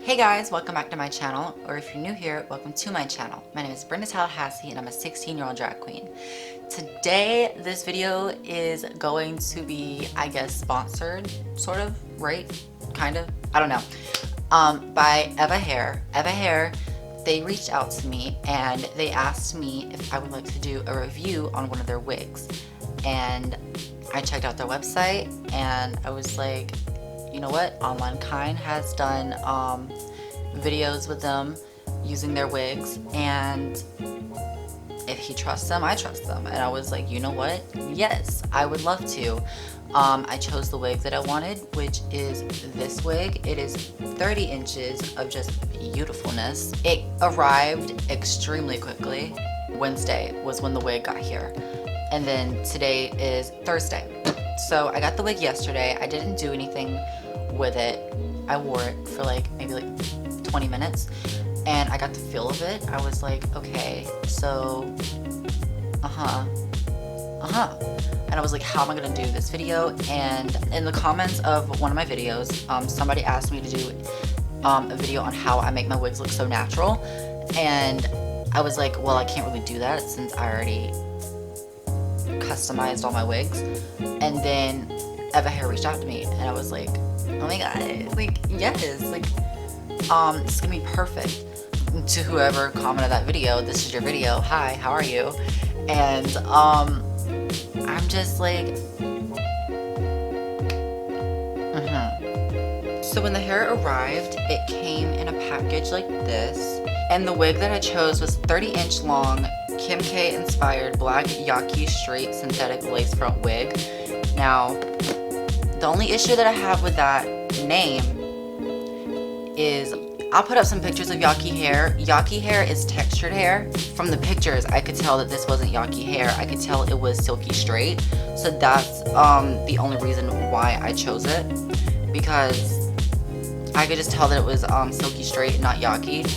Hey guys, welcome back to my channel, or if you're new here, welcome to my channel. My name is Brenda Tallahassee and I'm a 16-year-old drag queen. Today, this video is going to be, I guess, sponsored, sort of, right? Kind of, I don't know, by Eva Hair. Eva Hair, they reached out to me and they asked me if I would like to do a review on one of their wigs. And I checked out their website and I was like, you know what, Online Kind has done videos with them using their wigs, and if he trusts them, I trust them. And I was like, you know what, yes, I would love to. I chose the wig that I wanted, which is this wig. It is 30 inches of just beautifulness. It arrived extremely quickly. Wednesday was when the wig got here, and then today is Thursday. So I got the wig yesterday. I didn't do anything with it. I wore it for maybe 20 minutes and I got the feel of it. I was like, okay, so and I was like, how am I gonna do this video? And in the comments of one of my videos, somebody asked me to do a video on how I make my wigs look so natural, and I was like, well, I can't really do that since I already customized all my wigs. And then Eva Hair reached out to me and I was like, oh my god, yes, it's gonna be perfect. To whoever commented that video, this is your video, hi, how are you? And I'm just like, So when the hair arrived, it came in a package like this, and the wig that I chose was 30-inch long Kim K inspired black yaki straight synthetic lace front wig. Now, the only issue that I have with that name is I'll put up some pictures of Yaki hair. Yaki hair is textured hair. From the pictures, I could tell that this wasn't Yaki hair. I could tell it was silky straight. So that's the only reason why I chose it, because I could just tell that it was silky straight, not Yaki.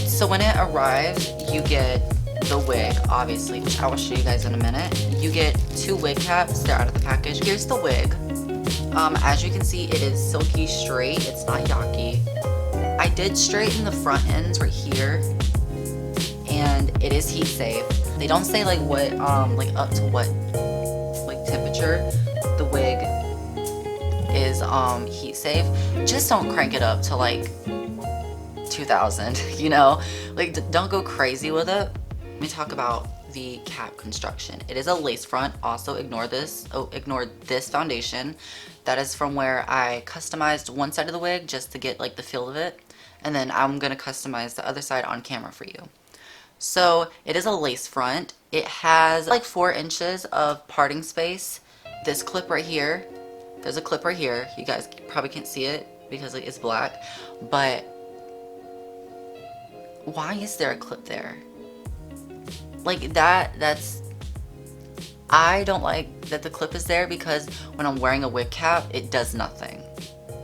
So when it arrives, you get the wig, obviously, which I will show you guys in a minute. You get 2 wig caps. They're out of the package. Here's the wig. As you can see, it is silky straight. It's not Yaki. I did straighten the front ends right here, and it is heat safe. They don't say what up to what temperature the wig is heat safe. Just don't crank it up to 2000, you know, don't go crazy with it. Let me talk about the cap construction. It is a lace front. Also ignore this. Ignore this foundation. That is from where I customized one side of the wig just to get the feel of it, and then I'm gonna customize the other side on camera for you. So it is a lace front. It has 4 inches of parting space. This clip right here, there's a clip right here. You guys probably can't see it because it's black, but why is there a clip there? That's, I don't like that the clip is there, because when I'm wearing a wig cap, it does nothing.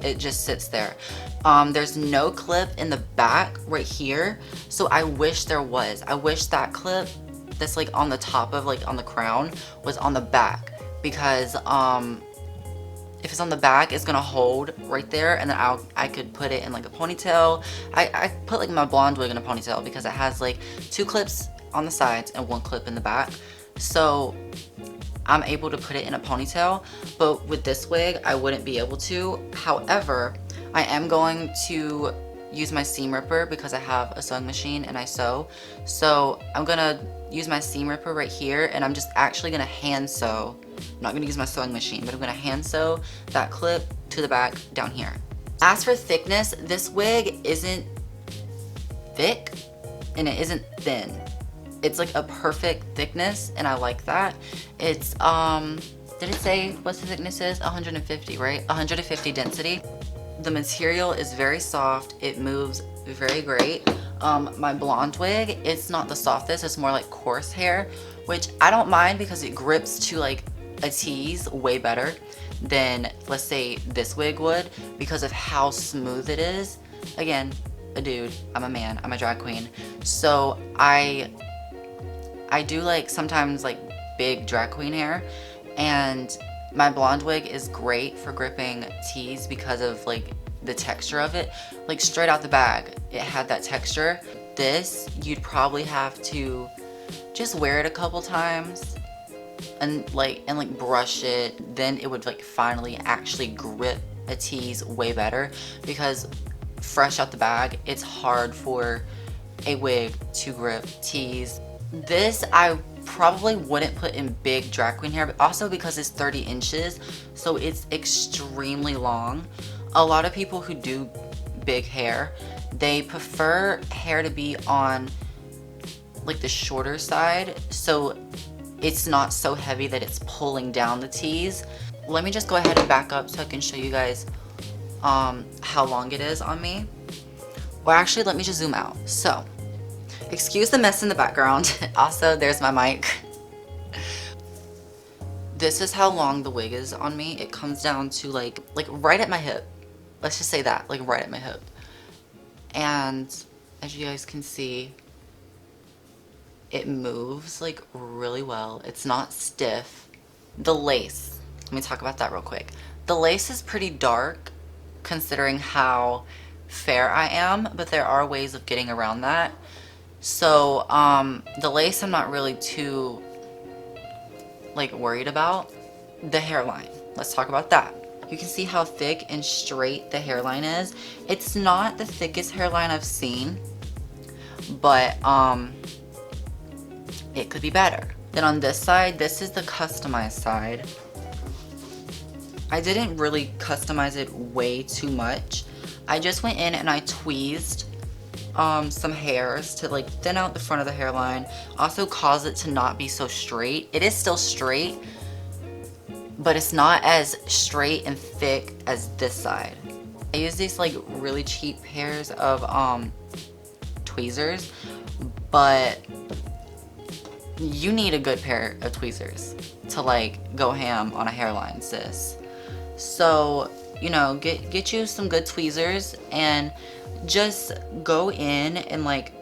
It just sits there. There's no clip in the back right here, so I wish there was. I wish that clip that's on the top of on the crown was on the back, because if it's on the back, it's gonna hold right there, and then I could put it in a ponytail. I put my blonde wig in a ponytail because it has 2 clips on the sides and 1 clip in the back, so I'm able to put it in a ponytail. But with this wig, I wouldn't be able to. However, I am going to use my seam ripper because I have a sewing machine and I sew. So I'm gonna use my seam ripper right here, and I'm just actually gonna hand sew. I'm not gonna use my sewing machine, but I'm gonna hand sew that clip to the back down here. As for thickness, this wig isn't thick and it isn't thin. It's a perfect thickness, and I like that. It's did it say what the thickness is? 150, right? 150 density. The material is very soft. It moves very great. My blonde wig, it's not the softest. It's more coarse hair, which I don't mind because it grips to a tease way better than, let's say, this wig would, because of how smooth it is. Again, a dude, I'm a man, I'm a drag queen, so I do sometimes big drag queen hair, and my blonde wig is great for gripping tees because of the texture of it. Like straight out the bag, it had that texture. This, you'd probably have to just wear it a couple times and like brush it. Then it would like finally actually grip a tease way better, because fresh out the bag, it's hard for a wig to grip tease. This I probably wouldn't put in big drag queen hair, but also because it's 30 inches, so it's extremely long. A lot of people who do big hair, they prefer hair to be on like the shorter side, so it's not so heavy that it's pulling down the tease. Let me just go ahead and back up so I can show you guys how long it is on me. Or actually, let me just zoom out. So, excuse the mess in the background. Also, there's my mic. This is how long the wig is on me. It comes down to like right at my hip. Let's just say that, like right at my hip. And as you guys can see, it moves like really well. It's not stiff. The lace, let me talk about that real quick. The lace is pretty dark considering how fair I am, but there are ways of getting around that. So the lace I'm not really too like worried about. The hairline, let's talk about that. You can see how thick and straight the hairline is. It's not the thickest hairline I've seen, but it could be better. Then on this side, this is the customized side. I didn't really customize it way too much. I just went in and I tweezed some hairs to like thin out the front of the hairline, also cause it to not be so straight. It is still straight, but it's not as straight and thick as this side. I use these like really cheap pairs of tweezers, but you need a good pair of tweezers to like go ham on a hairline, sis. So, you know, get you some good tweezers and just go in and like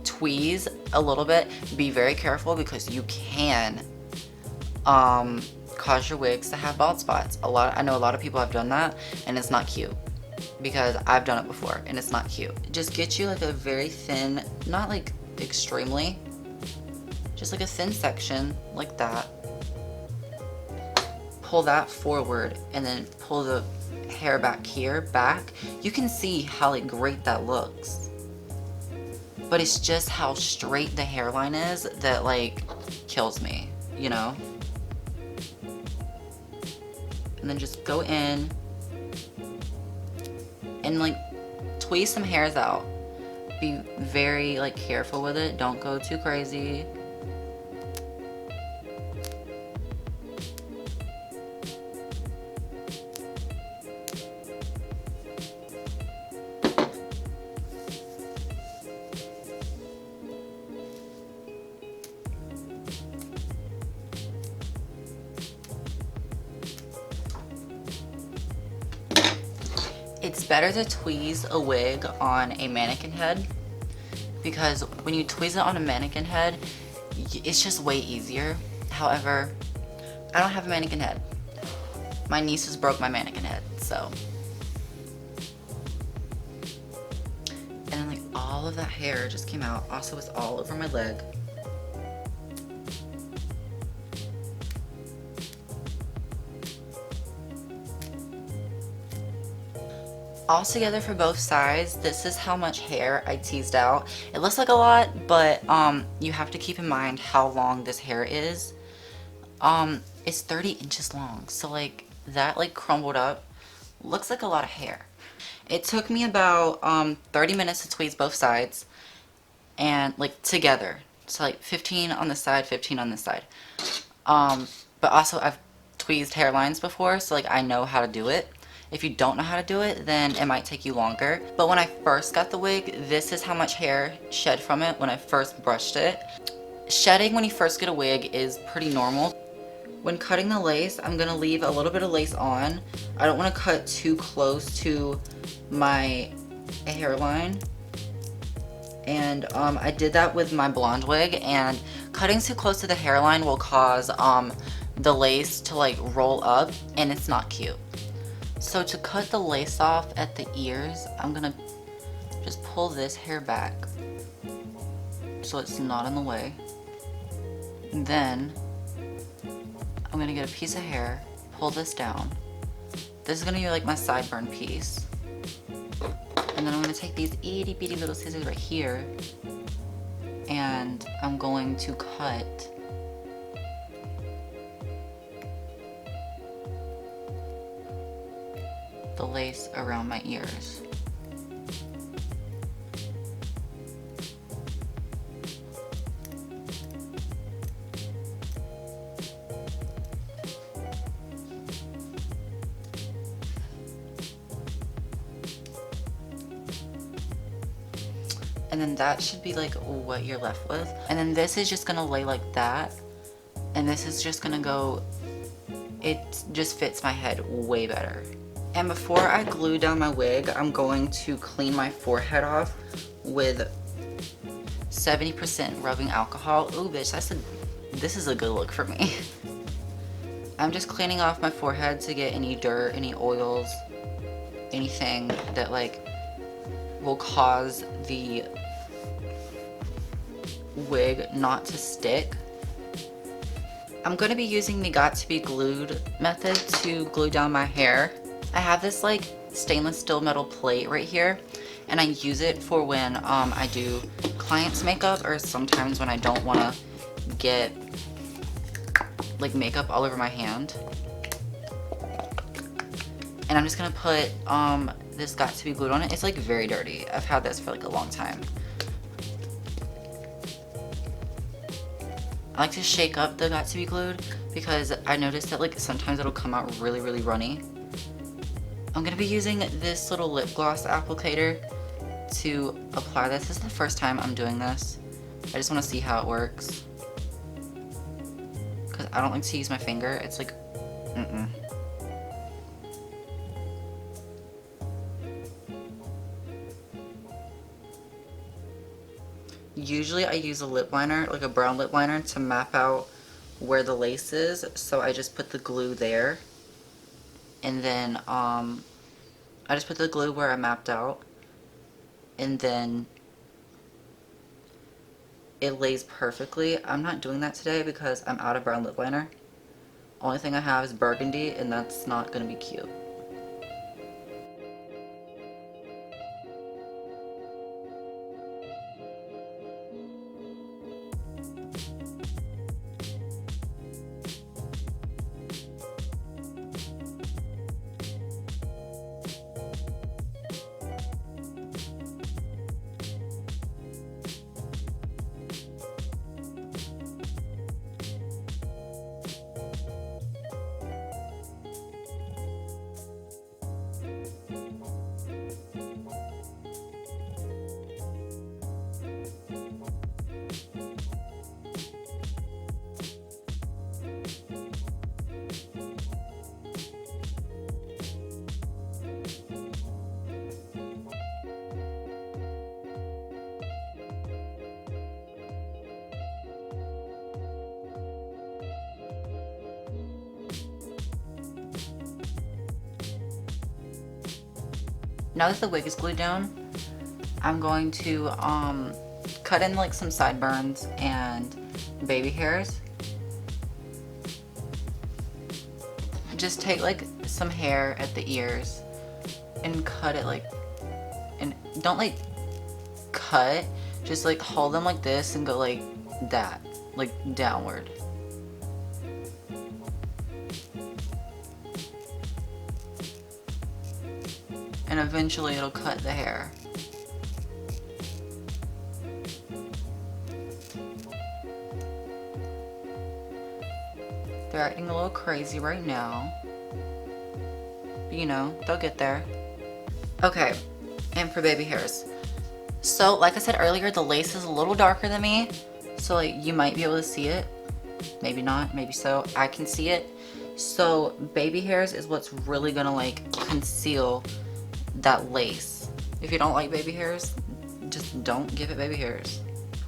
tweeze a little bit. Be very careful because you can cause your wigs to have bald spots. I know a lot of people have done that and it's not cute, because I've done it before and it's not cute. Just get you like a very thin, not like extremely, just like a thin section like that. Pull that forward and then pull the hair back here, back. You can see how like great that looks. But it's just how straight the hairline is that like kills me, you know? And then just go in and like tweeze some hairs out. Be very like careful with it. Don't go too crazy. It's better to tweeze a wig on a mannequin head, because when you tweeze it on a mannequin head, it's just way easier. However, I don't have a mannequin head. My nieces broke my mannequin head, so. And then like all of that hair just came out. Also, it's all over my leg. All together for both sides, this is how much hair I teased out. It looks like a lot, but you have to keep in mind how long this hair is. It's 30 inches long, so like that like crumbled up looks like a lot of hair. It took me about 30 minutes to tweeze both sides, and like together, so like 15 on this side, 15 on this side. But also I've tweezed hairlines before, so like I know how to do it. If you don't know how to do it, then it might take you longer. But when I first got the wig, this is how much hair shed from it when I first brushed it. Shedding when you first get a wig is pretty normal. When cutting the lace, I'm gonna leave a little bit of lace on. I don't wanna cut too close to my hairline. And I did that with my blonde wig, and cutting too close to the hairline will cause the lace to like roll up, and it's not cute. So to cut the lace off at the ears, I'm gonna just pull this hair back so it's not in the way. And then I'm gonna get a piece of hair, pull this down. This is gonna be like my sideburn piece. And then I'm gonna take these itty bitty little scissors right here, and I'm going to cut the lace around my ears. And then that should be like what you're left with. And then this is just gonna lay like that. And this is just gonna go, it just fits my head way better. And before I glue down my wig, I'm going to clean my forehead off with 70% rubbing alcohol. Ooh, bitch, this is a good look for me. I'm just cleaning off my forehead to get any dirt, any oils, anything that like will cause the wig not to stick. I'm going to be using the Got To Be Glued method to glue down my hair. I have this like stainless steel metal plate right here, and I use it for when I do clients makeup, or sometimes when I don't want to get like makeup all over my hand. And I'm just gonna put this Got To Be Glued on it. It's like very dirty. I've had this for like a long time. I like to shake up the Got To Be Glued because I noticed that like sometimes it'll come out really, really runny. I'm gonna be using this little lip gloss applicator to apply this. This is the first time I'm doing this. I just want to see how it works, because I don't like to use my finger. It's like, Usually I use a lip liner, like a brown lip liner, to map out where the lace is. So I just put the glue there. And then I just put the glue where I mapped out. And then it lays perfectly. I'm not doing that today because I'm out of brown lip liner. Only thing I have is burgundy, and that's not gonna be cute. Now that the wig is glued down, I'm going to cut in like some sideburns and baby hairs. Just take like some hair at the ears and cut it like, and don't like cut, just like hold them like this and go like that, like downward. And eventually it'll cut the hair. They're acting a little crazy right now, but you know, they'll get there. Okay, and for baby hairs. So like I said earlier, the lace is a little darker than me, so like you might be able to see it. Maybe not, maybe so. I can see it. So baby hairs is what's really gonna like conceal that lace. If you don't like baby hairs, just don't give it baby hairs.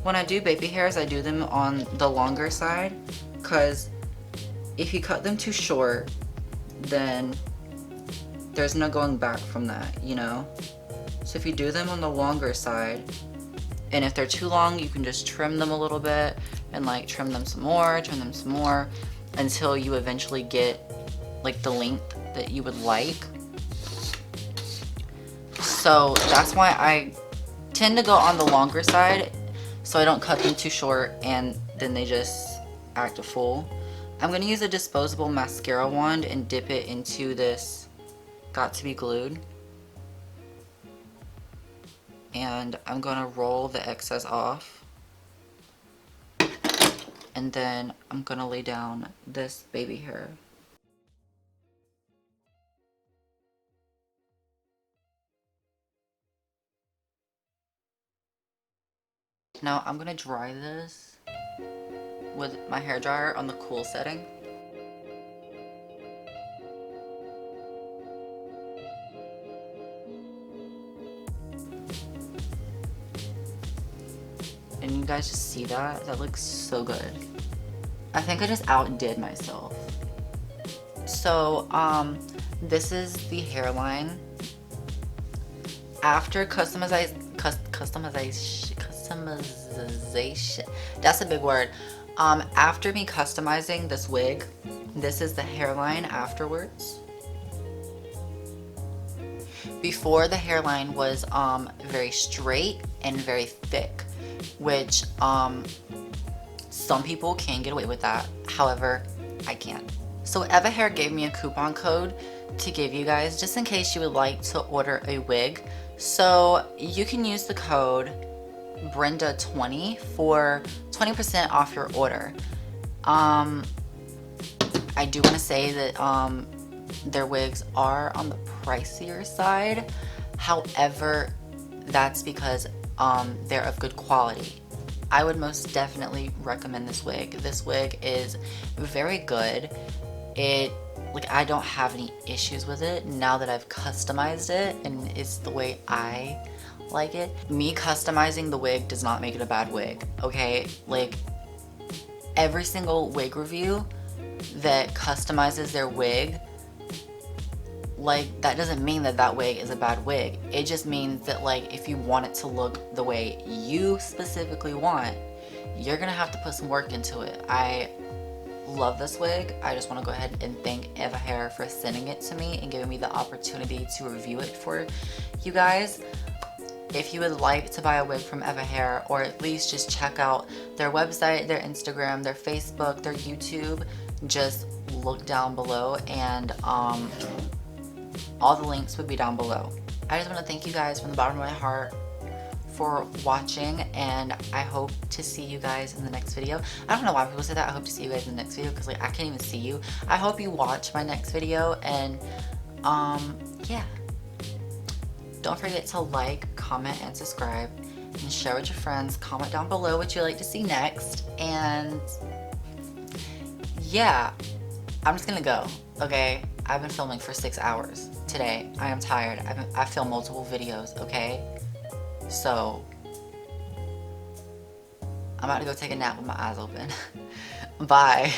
When I do baby hairs, I do them on the longer side, because if you cut them too short, then there's no going back from that, you know? So if you do them on the longer side, and if they're too long, you can just trim them a little bit and like trim them some more until you eventually get like the length that you would like. So that's why I tend to go on the longer side so I don't cut them too short and then they just act a fool. I'm gonna use a disposable mascara wand and dip it into this Got To Be Glued. And I'm gonna roll the excess off. And then I'm gonna lay down this baby hair. Now I'm gonna dry this with my hair dryer on the cool setting. And you guys just see that? That looks so good. I think I just outdid myself. So, this is the hairline. After customization, that's a big word. After me customizing this wig, this is the hairline afterwards. Before, the hairline was very straight and very thick, which some people can get away with that. However, I can't. So Eva Hair gave me a coupon code to give you guys just in case you would like to order a wig. So you can use the code Brenda20 for 20% off your order. I do want to say that their wigs are on the pricier side. However, that's because they're of good quality. I would most definitely recommend this wig. This wig is very good. I don't have any issues with it now that I've customized it and it's the way I like it. Me customizing the wig does not make it a bad wig, okay? Like, every single wig review that customizes their wig, like, that doesn't mean that that wig is a bad wig. It just means that, like, if you want it to look the way you specifically want, you're gonna have to put some work into it. I love this wig. I just want to go ahead and thank Eva Hair for sending it to me and giving me the opportunity to review it for you guys. If you would like to buy a wig from Eva Hair, or at least just check out their website, their Instagram, their Facebook, their YouTube, just look down below and all the links would be down below. I just want to thank you guys from the bottom of my heart for watching, and I hope to see you guys in the next video. I don't know why people say that. I hope to see you guys in the next video because, like, I can't even see you. I hope you watch my next video, and yeah. Don't forget to like, comment, and subscribe, and share with your friends. Comment down below what you'd like to see next, and yeah, I'm just gonna go, okay? I've been filming for 6 hours today. I am tired. I filmed multiple videos, okay? So, I'm about to go take a nap with my eyes open. Bye.